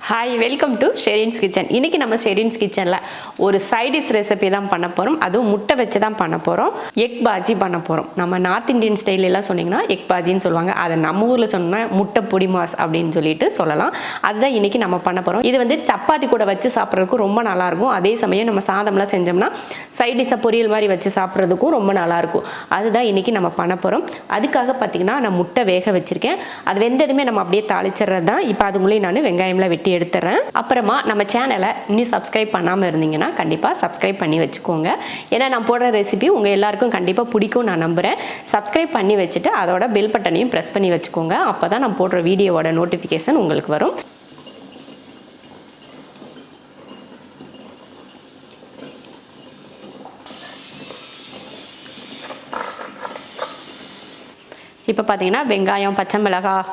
Hi, welcome to Sherin's kitchen. இன்றைக்கி நம்ம ஷெரின்ஸ் கிச்சனில் ஒரு சைடிஷ் ரெசிபி தான் பண்ண போகிறோம். அதுவும் முட்டை வச்சு தான் பண்ண போகிறோம். எக் பாஜி பண்ண போகிறோம். நம்ம நார்த் இந்தியன் ஸ்டைலெலாம் சொன்னிங்கன்னா எக் பாஜின்னு சொல்லுவாங்க. அதை நம்ம ஊரில் சொன்னால் முட்டை பொடி மாஸ் அப்படின்னு சொல்லிட்டு சொல்லலாம். அதுதான் இன்றைக்கி நம்ம பண்ண போகிறோம். இது வந்து சப்பாத்தி கூட வச்சு சாப்பிட்றதுக்கும் ரொம்ப நல்லாயிருக்கும். அதே சமயம் நம்ம சாதம்லாம் செஞ்சோம்னா சைடிஷை பொரியல் மாதிரி வச்சு சாப்பிட்றதுக்கும் ரொம்ப நல்லாயிருக்கும். அதுதான் இன்றைக்கி நம்ம பண்ண போகிறோம். அதுக்காக பார்த்திங்கன்னா நான் முட்டை வேக வச்சுருக்கேன். அது வெந்ததுமே நம்ம அப்படியே தாளிச்சிடுறது தான். இப்போ அதுக்குள்ளேயே நான் வெங்காயம்லாம் வெட்டி எடுத்துறேன். அப்புறமா நம்ம சேனலை இன்னும் சப்ஸ்கிரைப் பண்ணாமல் இருந்தீங்கன்னா கண்டிப்பாக சப்ஸ்கிரைப் பண்ணி வச்சுக்கோங்க. ஏன்னா நான் போடுற ரெசிபி உங்கள் எல்லாருக்கும் கண்டிப்பாக பிடிக்கும் நான் நம்புகிறேன். சப்ஸ்கிரைப் பண்ணி வச்சுட்டு அதோட பெல் பட்டனையும் ப்ரெஸ் பண்ணி வச்சுக்கோங்க. அப்போ தான் நான் போடுற வீடியோவோட நோட்டிஃபிகேஷன் உங்களுக்கு வரும். இப்போ பார்த்தீங்கன்னா வெங்காயம், பச்சை மிளகாய்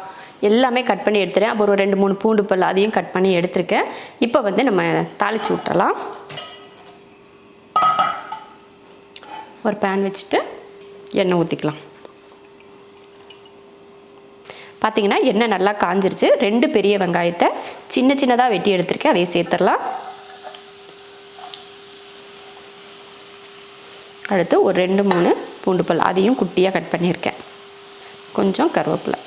எல்லாமே கட் பண்ணி எடுத்துகிறேன். அப்புறம் ஒரு 2-3 பூண்டு பல் அதையும் கட் பண்ணி எடுத்துருக்கேன். இப்போ வந்து நம்ம தாளித்து விட்டுறலாம். ஒரு பேன் வச்சுட்டு எண்ணெய் ஊற்றிக்கலாம். பார்த்தீங்கன்னா எண்ணெய் நல்லா காஞ்சிருச்சு. 2 பெரிய வெங்காயத்தை சின்ன சின்னதாக வெட்டி எடுத்துருக்கேன். அதையும் சேர்த்துடலாம். அடுத்து ஒரு 2-3 பூண்டு பல் அதையும் குட்டியாக கட் பண்ணியிருக்கேன். கொஞ்சம் கருவேப்பிலை,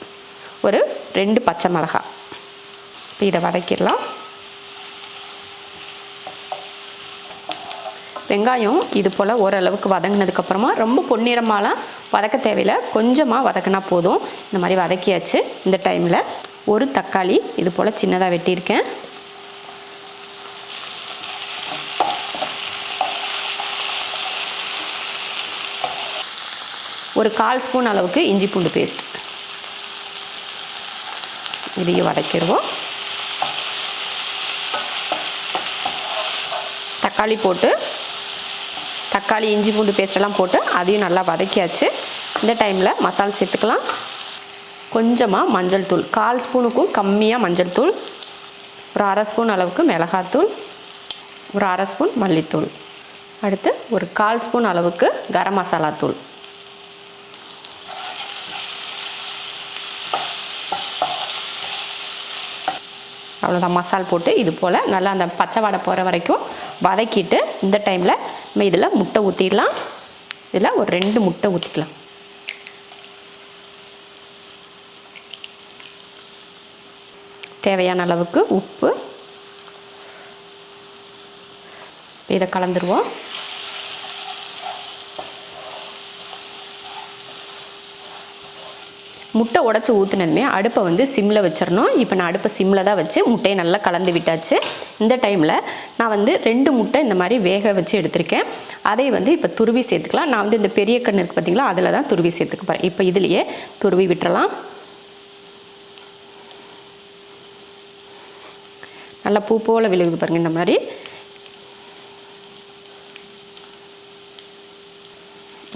ஒரு 2 பச்சை மிளகாய். இப்போ இதை வதக்கிடலாம். வெங்காயம் இது போல் ஓரளவுக்கு வதங்கினதுக்கப்புறமா ரொம்ப பொன்னிறமாலாம் வதக்க தேவையில்லை, கொஞ்சமாக வதக்கினா போதும். இந்த மாதிரி வதக்கியாச்சு. இந்த டைமில் ஒரு தக்காளி இது போல் சின்னதாக வெட்டியிருக்கேன். ஒரு 1/4 ஸ்பூன் அளவுக்கு இஞ்சி பூண்டு பேஸ்ட் இதையும் வதக்கிடுவோம். தக்காளி போட்டு தக்காளி இஞ்சி பூண்டு பேஸ்டெல்லாம் போட்டு அதையும் நல்லா வதக்கியாச்சு. இந்த டைமில் மசாலா சேர்த்துக்கலாம். கொஞ்சமாக மஞ்சள் தூள், 1/4 ஸ்பூனுக்கும் கம்மியாக மஞ்சள் தூள், ஒரு 1/2 ஸ்பூன் அளவுக்கு மிளகாத்தூள், ஒரு 1/2 ஸ்பூன் மல்லித்தூள், அடுத்து ஒரு 1/4 ஸ்பூன் அளவுக்கு கரம் மசாலா தூள். அவ்வளோதான். மசால் போட்டு இது போல் நல்லா அந்த பச்சை வாடை போகிற வரைக்கும் வதக்கிட்டு இந்த டைமில் நம்ம இதில் முட்டை ஊற்றிடலாம். இதில் ஒரு 2 முட்டை ஊற்றிக்கலாம். தேவையான அளவுக்கு உப்பு. இதை கலந்துருவோம். முட்டை உடச்சி ஊற்றுனதுமே அடுப்பை வந்து சிம்மில் வச்சிடணும். இப்போ நான் அடுப்பை சிம்மில் தான் வச்சு முட்டையை நல்லா கலந்து விட்டாச்சு. இந்த டைமில் நான் வந்து 2 முட்டை இந்த மாதிரி வேக வச்சு எடுத்திருக்கேன். அதை வந்து இப்போ துருவி சேர்த்துக்கலாம். நான் வந்து இந்த பெரிய கண் இருக்குது பார்த்தீங்களா, அதில் தான் துருவி சேர்த்துக்க போகிறேன். இப்போ இதுலேயே துருவி விட்டுறலாம். நல்லா பூ போல் விழுகுது பாருங்கள். இந்த மாதிரி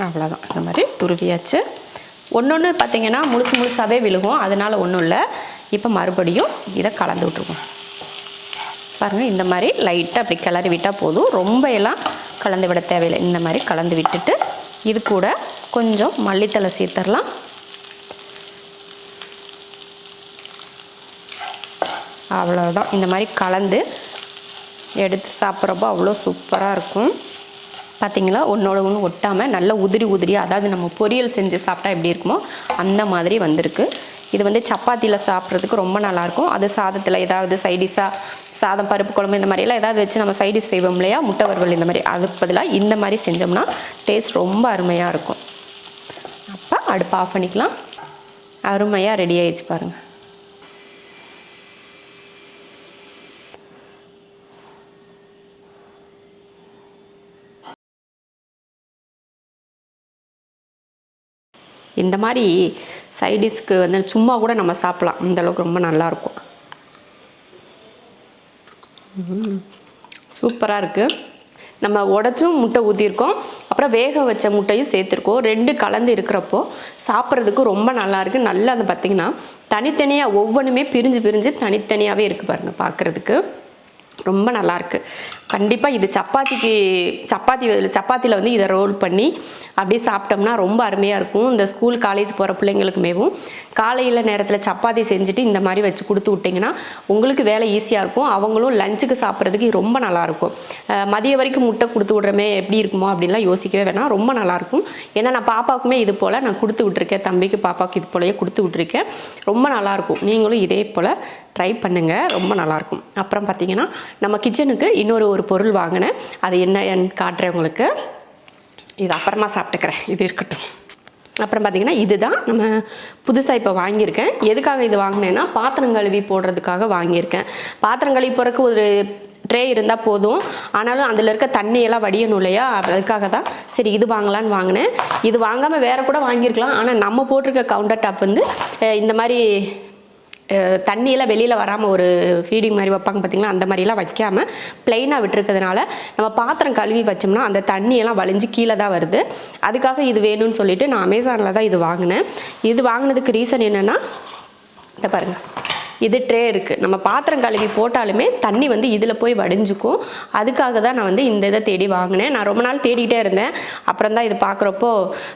அவ்வளோதான். இந்த மாதிரி துருவியாச்சு. ஒன்று பார்த்திங்கன்னா முழுசாகவே விழுகும், அதனால் ஒன்றும் இல்லை. இப்போ மறுபடியும் இதை கலந்து விட்ருவோம். பாருங்கள், இந்த மாதிரி லைட்டாக அப்படி கிளறி விட்டால் போதும். ரொம்ப எல்லாம் கலந்து விட தேவையில்லை. இந்த மாதிரி கலந்து விட்டுட்டு இது கூட கொஞ்சம் மல்லித்தலை சேர்த்துடலாம். அவ்வளோதான். இந்த மாதிரி கலந்து எடுத்து சாப்பிட்றப்போ அவ்வளோ சூப்பராக இருக்கும். பார்த்திங்களா, ஒன்றோட ஒன்று ஒட்டாமல் நல்லா உதிரியாக, அதாவது நம்ம பொரியல் செஞ்சு சாப்பிட்டா எப்படி இருக்குமோ அந்த மாதிரி வந்திருக்கு. இது வந்து சப்பாத்தியில் சாப்பிட்றதுக்கு ரொம்ப நல்லாயிருக்கும். அது சாதத்தில் ஏதாவது சைடிஷாக சாதம், பருப்பு குழம்பு இந்த மாதிரிலாம் ஏதாவது வச்சு நம்ம சைடிஷ் செய்வோம் இல்லையா, முட்டை வறுவல் இந்த மாதிரி, அதுக்கு பதிலாக இந்த மாதிரி செஞ்சோம்னா டேஸ்ட் ரொம்ப அருமையாக இருக்கும். அப்போ அடுப்பை ஆஃப் பண்ணிக்கலாம். அருமையாக ரெடி ஆகிடுச்சு பாருங்கள். இந்த மாதிரி சைடிஷ்க்கு வந்து சும்மா கூட நம்ம சாப்பிட்லாம். அந்தளவுக்கு ரொம்ப நல்லாயிருக்கும். சூப்பராக இருக்குது. நம்ம உடச்சும் முட்டை ஊற்றிருக்கோம், அப்புறம் வேக வச்ச முட்டையும் சேர்த்துருக்கோம். 2 கலந்து இருக்கிறப்போ சாப்பிட்றதுக்கு ரொம்ப நல்லாயிருக்கு. நல்லா அது பார்த்திங்கன்னா தனித்தனியாக ஒவ்வொன்றுமே பிரிஞ்சு தனித்தனியாகவே இருக்குது பாருங்கள். பார்க்குறதுக்கு ரொம்ப நல்லாயிருக்கு. கண்டிப்பாக இது சப்பாத்தியில் வந்து இதை ரோல் பண்ணி அப்படியே சாப்பிட்டோம்னா ரொம்ப அருமையாக இருக்கும். இந்த ஸ்கூல் காலேஜ் போகிற பிள்ளைங்களுக்குமேவும் காலையில் நேரத்தில் சப்பாத்தி செஞ்சுட்டு இந்த மாதிரி வச்சு கொடுத்து விட்டிங்கன்னா உங்களுக்கு வேலை ஈஸியாக இருக்கும். அவங்களும் லஞ்சுக்கு சாப்பிட்றதுக்கு ரொம்ப நல்லாயிருக்கும். மதிய வரைக்கும் முட்டை கொடுத்து விட்றமே எப்படி இருக்குமோ அப்படின்லாம் யோசிக்கவே வேணாம், ரொம்ப நல்லாயிருக்கும். ஏன்னா நான் பாப்பாவுக்குமே இது போல் நான் கொடுத்து விட்ருக்கேன், தம்பிக்கு பாப்பாவுக்கு இது போலயே கொடுத்து விட்ருக்கேன். ரொம்ப நல்லாயிருக்கும். நீங்களும் இதே போல் ட்ரை பண்ணுங்கள், ரொம்ப நல்லாயிருக்கும். அப்புறம் பார்த்திங்கன்னா நம்ம கிச்சனுக்கு இன்னொரு பொருள் வாங்கினேன், அது என்னன்னு காட்டுறேன் உங்களுக்கு. இது அப்புறமா சாப்பிட்டுக்கிறேன், இது இருக்கட்டும். அப்புறம் பார்த்திங்கன்னா இதுதான் நம்ம புதுசாக இப்போ வாங்கியிருக்கேன். எதுக்காக இது வாங்கினேன்னா பாத்திரம் கழுவி போடுறதுக்காக வாங்கியிருக்கேன். பாத்திரம் கழுவி போகிறதுக்கு ஒரு ட்ரே இருந்தால் போதும், ஆனாலும் அதில் இருக்க தண்ணியெல்லாம் வடியணும் இல்லையா, அதுக்காக தான் சரி இது வாங்கலான்னு வாங்கினேன். இது வாங்காமல் வேறு கூட வாங்கியிருக்கலாம், ஆனால் நம்ம போட்டிருக்க கவுண்டர் டாப் வந்து இந்த மாதிரி தண்ணியெல்லாம் வெளியில் வராமல் ஒரு ஃபீடிங் மாதிரி வைப்பாங்க பார்த்திங்களா, அந்த மாதிரிலாம் வைக்காமல் ப்ளைனாக விட்டுருக்கிறதுனால நம்ம பாத்திரம் கழுவி வச்சோம்னா அந்த தண்ணியெல்லாம் வலிஞ்சு கீழே தான் வருது. அதுக்காக இது வேணும்னு சொல்லிவிட்டு நான் அமேசானில் தான் இது வாங்கினேன். இது வாங்கினதுக்கு ரீசன் என்னென்னா, இதை பாருங்கள், இது ட்ரே இருக்குது. நம்ம பாத்திரம் கழுவி போட்டாலுமே தண்ணி வந்து இதில் போய் வடிஞ்சுக்கும். அதுக்காக தான் நான் வந்து இந்த இதை தேடி வாங்கினேன். நான் ரொம்ப நாள் தேடிகிட்டே இருந்தேன். அப்புறம் தான் இது பார்க்குறப்போ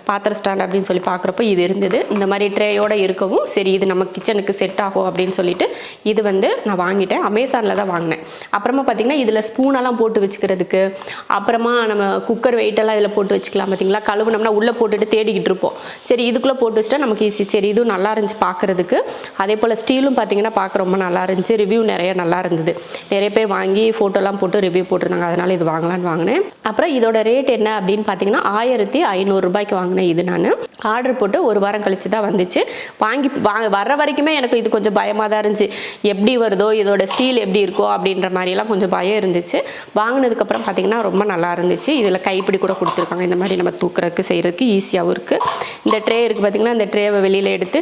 பாத்திர ஸ்டாண்ட் அப்படின்னு சொல்லி பார்க்குறப்போ இது இருந்தது. இந்த மாதிரி ட்ரேயோடு இருக்கவும் சரி இது நம்ம கிச்சனுக்கு செட் ஆகும் அப்படின்னு சொல்லிட்டு இது வந்து நான் வாங்கிட்டேன். அமேசானில் தான் வாங்கினேன். அப்புறமா பார்த்திங்கன்னா இதில் ஸ்பூனெல்லாம் போட்டு வச்சுக்கிறதுக்கு, அப்புறமா நம்ம குக்கர் வெயிட்டெல்லாம் இதில் போட்டு வச்சுக்கலாம் பார்த்திங்களா. கழுவுனோம்னா உள்ளே போட்டுட்டு தேடிக்கிட்டு இருப்போம். சரி இதுக்குள்ளே போட்டு வச்சுட்டா நமக்கு ஈஸி. சரி இதுவும் நல்லா இருந்துச்சு பார்க்குறதுக்கு. அதே போல் ஸ்டீலும் பார்த்திங்கன்னா பார்க்க ரொம்ப நல்லா இருந்துச்சு. ரிவ்யூ நிறைய நல்லா இருந்தது. நிறைய பேர் வாங்கி ஃபோட்டோலாம் போட்டு ரிவ்யூ போட்டிருந்தாங்க. அதனால் இது வாங்கலான்னு வாங்கினேன். அப்புறம் இதோட ரேட் என்ன அப்படின்னு பார்த்தீங்கன்னா 1500 ரூபாய்க்கு வாங்கினேன். இது நான் ஆர்டர் போட்டு ஒரு வாரம் கழிச்சு தான் வந்துச்சு. வர்ற வரைக்குமே எனக்கு இது கொஞ்சம் பயமாக தான் இருந்துச்சு. எப்படி வருதோ, இதோட ஸ்டீல் எப்படி இருக்கோ அப்படின்ற மாதிரிலாம் கொஞ்சம் பயம் இருந்துச்சு. வாங்கினதுக்கப்புறம் பார்த்திங்கன்னா ரொம்ப நல்லா இருந்துச்சு. இதில் கைப்பிடி கூட கொடுத்துருக்காங்க. இந்த மாதிரி நம்ம தூக்குறதுக்கு செய்கிறதுக்கு ஈஸியாகவும் இருக்குது. இந்த ட்ரே இருக்குது பார்த்திங்கன்னா, இந்த ட்ரேவை வெளியில் எடுத்து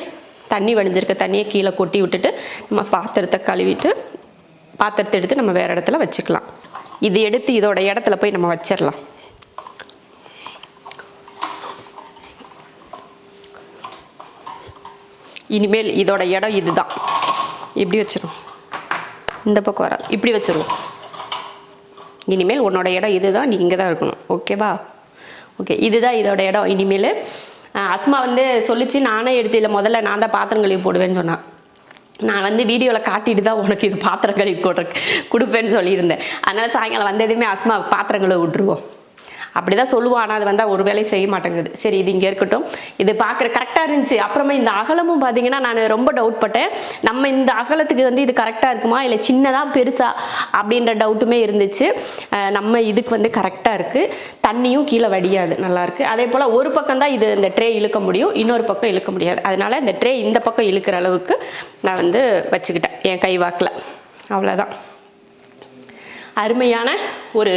தண்ணி வடிஞ்சிருக்க தண்ணியை கீழே கொட்டி விட்டுட்டு நம்ம பாத்திரத்தை கழுவிட்டு பாத்திரத்தை எடுத்து நம்ம வேறு இடத்துல வச்சுக்கலாம். இது எடுத்து இதோட இடத்துல போய் நம்ம வச்சிடலாம். இனிமேல் இதோட இடம் இதுதான். இப்படி வச்சிரும், இந்த பக்கம் வர இப்படி வச்சிருவோம். இனிமேல் உன்னோட இடம் இதுதான், நீ இங்கே தான் இருக்கணும். ஓகேவா? ஓகே, இதுதான் இதோட இடம். இனிமேல் அஸ்மா வந்து சொல்லிச்சு, நானே எடுத்து இல்லை முதல்ல நான் தான் பாத்திரம் கழுவி போடுவேன்னு சொன்னான். நான் வந்து வீடியோவில் காட்டிட்டு தான் உனக்கு இது பாத்திரம் கழுவி கொடுப்பேன்னு சொல்லியிருந்தேன். அதனால் சாயங்காலம் வந்ததுமே அஸ்மா பாத்திரம் கழுவி விட்டுருவோம் அப்படி தான் சொல்லுவான். ஆனால் அது வந்தால் ஒரு வேலையும் செய்ய மாட்டேங்குது. சரி இது இங்கே இருக்கட்டும். இது பார்க்குற கரெக்டாக இருந்துச்சு. அப்புறமா இந்த அகலமும் பார்த்தீங்கன்னா நான் ரொம்ப டவுட் பட்டேன். நம்ம இந்த அகலத்துக்கு வந்து இது கரெக்டாக இருக்குமா இல்லை சின்னதாக பெருசா அப்படின்ற டவுட்டுமே இருந்துச்சு. நம்ம இதுக்கு வந்து கரெக்டாக இருக்குது. தண்ணியும் கீழே வடியாது, நல்லாயிருக்கு. அதே போல் ஒரு பக்கம் தான் இது இந்த ட்ரே இழுக்க முடியும், இன்னொரு பக்கம் இழுக்க முடியாது. அதனால் இந்த ட்ரே இந்த பக்கம் இழுக்கிற அளவுக்கு நான் வந்து வச்சுக்கிட்டேன் என் கை வாக்கில். அவ்வளோதான். அருமையான ஒரு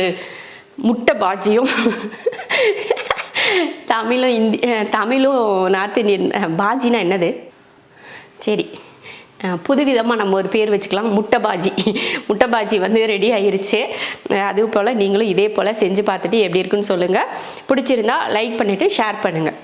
முட்டை பாஜியும் தமிழும் நார்த் இந்தியன் பாஜினா என்னது, சரி புதுவிதமாக நம்ம ஒரு பேர் வச்சுக்கலாம். முட்டை பாஜி வந்து ரெடி ஆயிருச்சு. அது போல் நீங்களும் இதே போல் செஞ்சு பார்த்துட்டு எப்படி இருக்குன்னு சொல்லுங்கள். பிடிச்சிருந்தா லைக் பண்ணிவிட்டு ஷேர் பண்ணுங்கள்.